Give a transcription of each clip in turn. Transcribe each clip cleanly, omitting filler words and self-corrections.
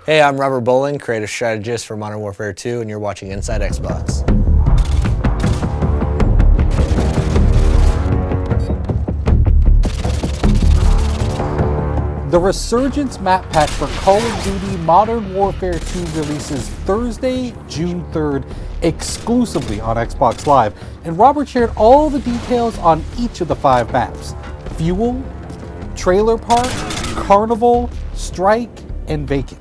Hey, I'm Robert Bolin, creative strategist for Modern Warfare 2, and you're watching Inside Xbox. The Resurgence map pack for Call of Duty Modern Warfare 2 releases Thursday, June 3rd, exclusively on Xbox Live, and Robert shared all the details on each of the 5 maps: Fuel, Trailer Park, Carnival, Strike, and Vacant.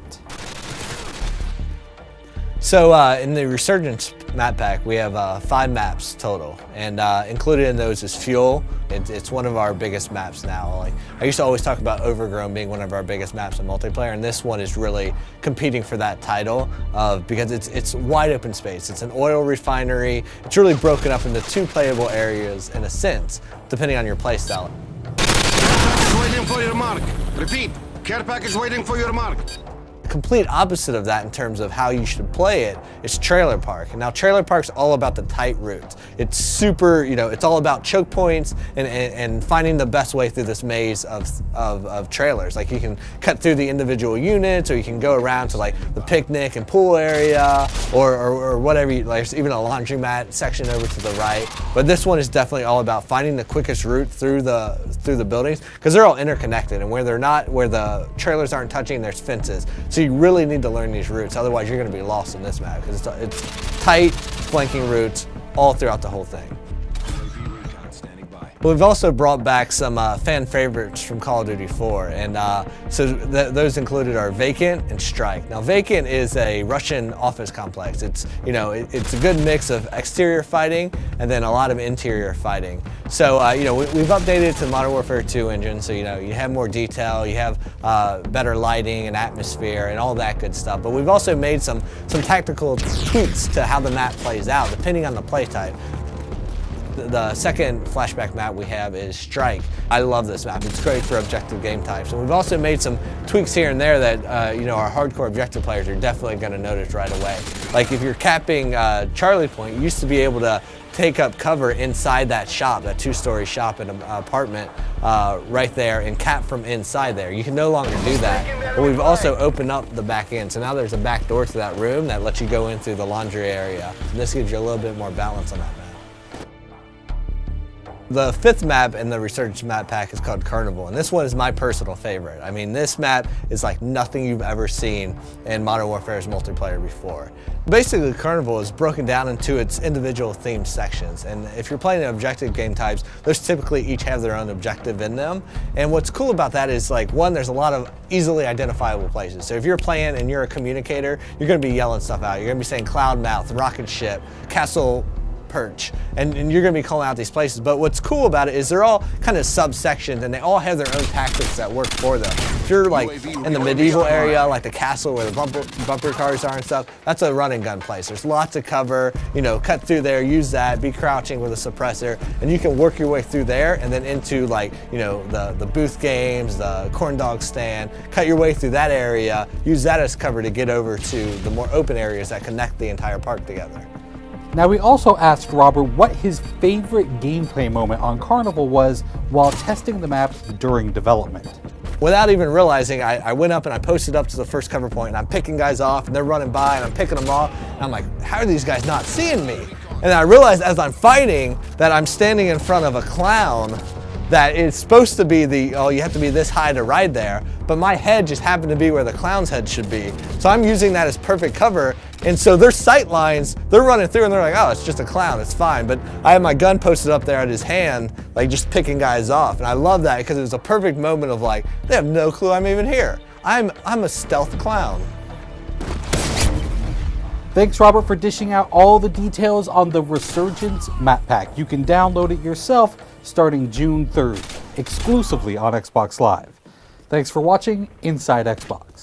So in the Resurgence map pack, we have 5 maps total, and included in those is Fuel. It's one of our biggest maps now. Like, I used to always talk about Overgrown being one of our biggest maps in multiplayer, and this one is really competing for that title because it's wide open space. It's an oil refinery. It's really broken up into 2 playable areas in a sense, depending on your playstyle. Waiting for your mark. Repeat, care package waiting for your mark. Complete opposite of that in terms of how you should play it is Trailer Park. And now Trailer Park's all about the tight routes. It's super, it's all about choke points and finding the best way through this maze of trailers. Like, you can cut through the individual units, or you can go around to like the picnic and pool area, or whatever. There's even a laundromat section over to the right. But this one is definitely all about finding the quickest route through the buildings, because they're all interconnected, and where the trailers aren't touching, there's fences. So you really need to learn these routes, otherwise you're going to be lost in this map, because it's tight, flanking routes all throughout the whole thing. We've also brought back some fan favorites from Call of Duty 4, and so those included are Vacant and Strike. Now, Vacant is a Russian office complex. It's it's a good mix of exterior fighting and then a lot of interior fighting. So we've updated it to the Modern Warfare 2 engine, so you have more detail, you have better lighting and atmosphere and all that good stuff. But we've also made some tactical tweaks to how the map plays out depending on the play type. The second flashback map we have is Strike. I love this map. It's great for objective game types. And we've also made some tweaks here and there that our hardcore objective players are definitely going to notice right away. Like, if you're capping Charlie Point, you used to be able to take up cover inside that shop, that 2-story shop in an apartment right there, and cap from inside there. You can no longer do that. But we've also opened up the back end, so now there's a back door to that room that lets you go in through the laundry area. And this gives you a little bit more balance on that map. The 5th map in the Resurgence map pack is called Carnival, and this one is my personal favorite. I mean, this map is like nothing you've ever seen in Modern Warfare's multiplayer before. Basically, Carnival is broken down into its individual themed sections, and if you're playing objective game types, those typically each have their own objective in them. And what's cool about that is, like, one, there's a lot of easily identifiable places. So if you're playing and you're a communicator, you're going to be yelling stuff out. You're going to be saying Cloud Mouth, Rocket Ship, Castle Perch, and you're going to be calling out these places. But what's cool about it is they're all kind of subsections, and they all have their own tactics that work for them. If you're like in the medieval area, like the castle where the bumper cars are and stuff, that's a run and gun place. There's lots of cover, cut through there, use that, be crouching with a suppressor, and you can work your way through there and then into, like, the booth games, the corn dog stand, cut your way through that area, use that as cover to get over to the more open areas that connect the entire park together. Now, we also asked Robert what his favorite gameplay moment on Carnival was while testing the map during development. Without even realizing, I went up and I posted up to the first cover point, and I'm picking guys off, and they're running by, and I'm picking them off, and I'm like, how are these guys not seeing me? And I realized as I'm fighting that I'm standing in front of a clown that it's supposed to be you have to be this high to ride there, but my head just happened to be where the clown's head should be. So I'm using that as perfect cover, and so their sight lines, they're running through and they're like, oh, it's just a clown, it's fine. But I have my gun posted up there at his hand, like just picking guys off, and I love that because it was a perfect moment of like, they have no clue I'm even here. I'm a stealth clown. Thanks, Robert, for dishing out all the details on the Resurgence map pack. You can download it yourself starting June 3rd, exclusively on Xbox Live. Thanks for watching Inside Xbox.